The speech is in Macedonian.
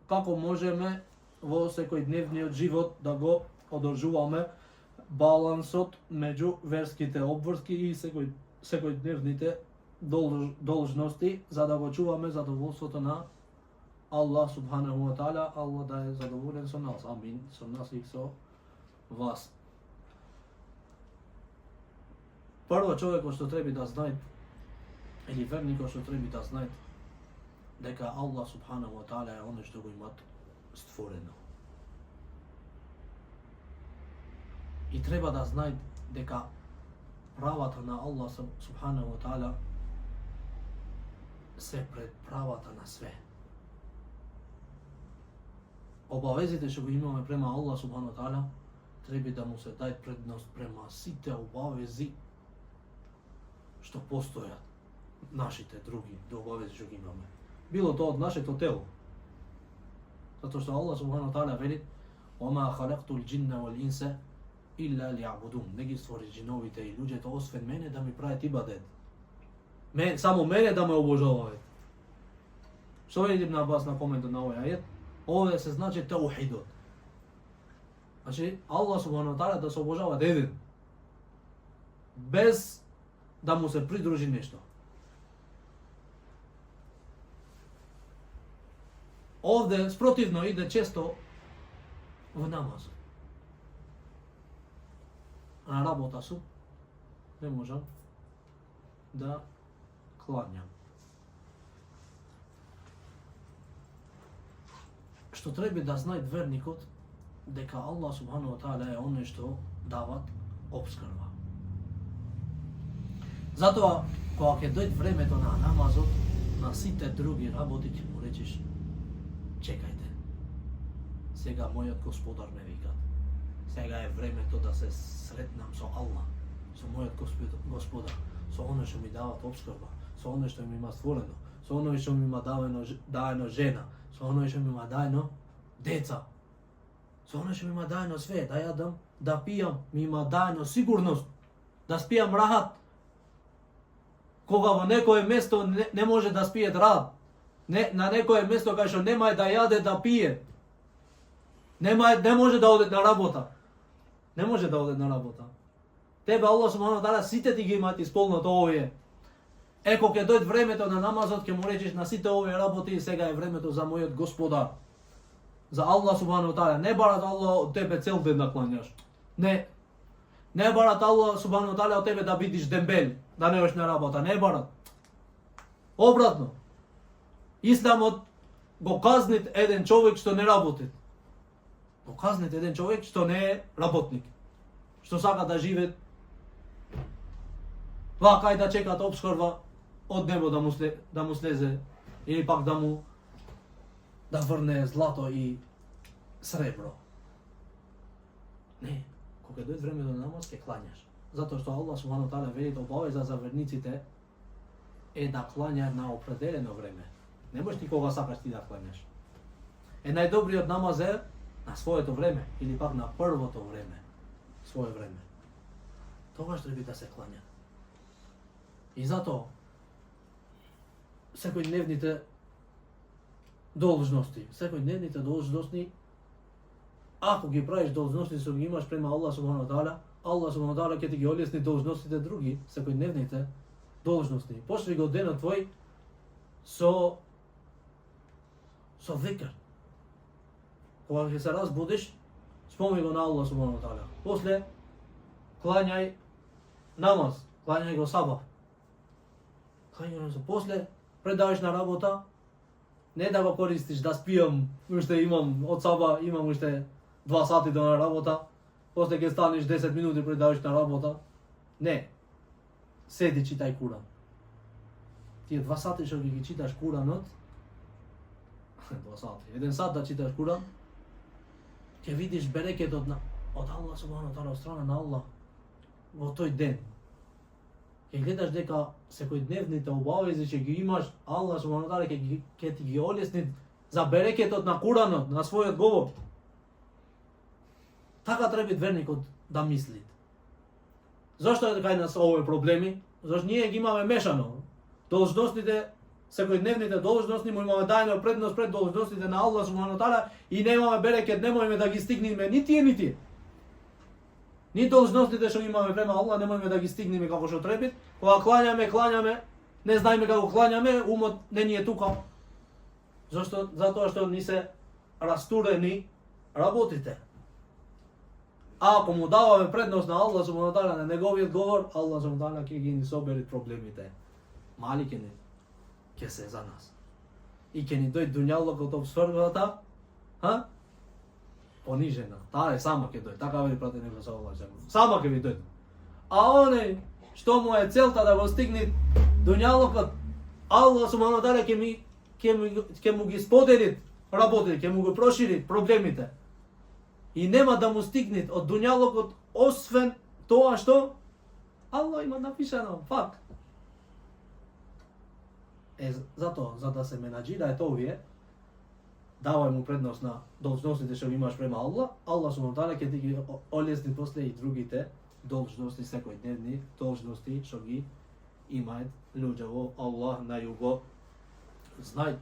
како можеме во секојдневниот живот да го одржуваме балансот меѓу верските обврски и секојдневните должности, за да го чуваме задоволството на Аллах субханаху ва таала, Аллах да е задоволен со нас, амин, со нас и со вас. Прво човекот што треба да знае, или верникот што треба да знае, дека Аллах субханаху ва таала е оној што го има створено. И треба да знае дека правата на Аллах субханаху ва таала се пред правата на све. Обавезите што го имаме према Аллах субханаху ва таала треба да му се даде предност према сите обавези што постојат, нашите други обавези што ги имаме. Било тоа од нашето тело. Затоа што Аллах субханаху ва таала вели: "Ома халактул џинна вал инса илля лијабудун." Не ги створи џиновите и луѓето освен мене да ми прават ибадет. Само мене да ме обожаваат. Што вели Ибн Абас на коментот на овој ајет? Овде се значи таухидот. Значи Аллах субханаху ва таала да се обожава еден, без да му се придружи нешто. Овде спротивно иде често во намаз. На работа сум, не можам да кланјам. Што треба да знае верникот, дека Аллах субханаху ва таала е оној што дават обскрба. Затоа, кога ќе дојде времето на намазот, на сите други работи ќе му речеш: чекајте, сега мојот Господар ме вика. Сега е времето да се сретнам со Аллах, со мојот Господар, со оној што ми дава обскрба, со оној што ми има створено, со оној што ми има даено жена, со оној што ми има даено деца, со оној што ми има даено све, да јадам, да пијам, ми има даено сигурност, да спијам рахат. Кога во некое место не може да спие рахат, на некое место кај што нема да јаде, да пие, не може да оде на работа. Не може да оде на работа. Тебе Аллах субханаху ва таала сите ти ги имаат исполнато овие. Кога ќе дојде времето на намазот, ќе му речеш на сите овие работи: сега е времето за мојот Господар. За Аллах субханаху ва таала. Не барат Аллах од тебе цел ден да кланјаш. Не. Не барат Аллах субханаху ва таала од тебе да бидиш дембел, да не одиш на работа. Не барат. Обратно. Исламот го казнит еден човек што не работи. Го казнит еден човек што не е работник, што сака да живее вака и да чекат обскрба од небо да му слезе, или пак да врне злато и сребро. Не, кога дојде времето на намаз ќе клањаш. Затоа што Аллах субханаху ва таала вели: обавеза за верниците е да клањаат на определено време. Не можеш ти кога сакаш ти да клањаш. Најдобриот намаз е на своето време, или пак на првото време, свое време. Тогаш треба да се клања. И затоа секојдневните должности, ако ги правиш должности што ги имаш према Аллах субханаху ва таала, Аллах субханаху ва таала ќе ти ги олесни должностите други, секојдневните должности. Почни го денот твој со зикр. Кога ќе се разбудиш, спомни го на Аллах субханаху ва таала. После клањај намаз, клањај го сабах. После пред да одиш на работа, не да го користиш да спијам, уште имам од саба, имам уште 2 сати до на работа, после ќе станеш 10 минути пред да одиш на работа. Не. Седи, читај Куран. Тие 2 сати што ги читаш Куранот, 2 сати, 1 сат да читаш Куран, ќе видиш берекетот од Аллах субханаху ва таала, од страна на Аллах во тој ден. Ќе гледаш дека секојдневните обавези што ги имаш, Аллах субханаху ва таала ќе ти ги олесни за берекетот на Куранот, на својот говор. Така треба верникот да мисли. Зошто е кај нас овој проблеми? Зашто ние ги имаме мешано. Должностите секојдневните должности му имаме дајна предност пред должностите на Аллах субхану таала и немаме берекет, немојме да ги стигнеме ни тие ни тие. Ни должностите што имаме према Аллах немојме да ги стигнеме како што треба. Кога клањаме, не знаеме како клањаме, умот не ни е тука. Зашто? Затоа што ни се растурени работите. А ако му даваме предност на Аллах субхану таала на неговиот говор, Аллах субхану таала ќе ги ни собери проблемите. Мали ќе се за нас. И ќе ни дојде дуњалокот од сврвата, понижена. Таа е сама ќе дојде. Така вели пратеникот саллаллаху алейхи ва салем. Сама ќе ви дојде. А оне што му е целта да го стигне дуњалокот, Аллах субхану таала ќе му ги сподели работите, ќе му го прошири проблемите. И нема да му стигне од дуњалокот освен тоа што Аллах има напишано, факт. Затоа, за да се менаџираат овие, давај му предност на должностите што имаш према Аллах, Аллах субхану таала ќе ти ги олесни после и другите должности, секојдневни должности што ги имаат луѓе во Аллах најуго знај.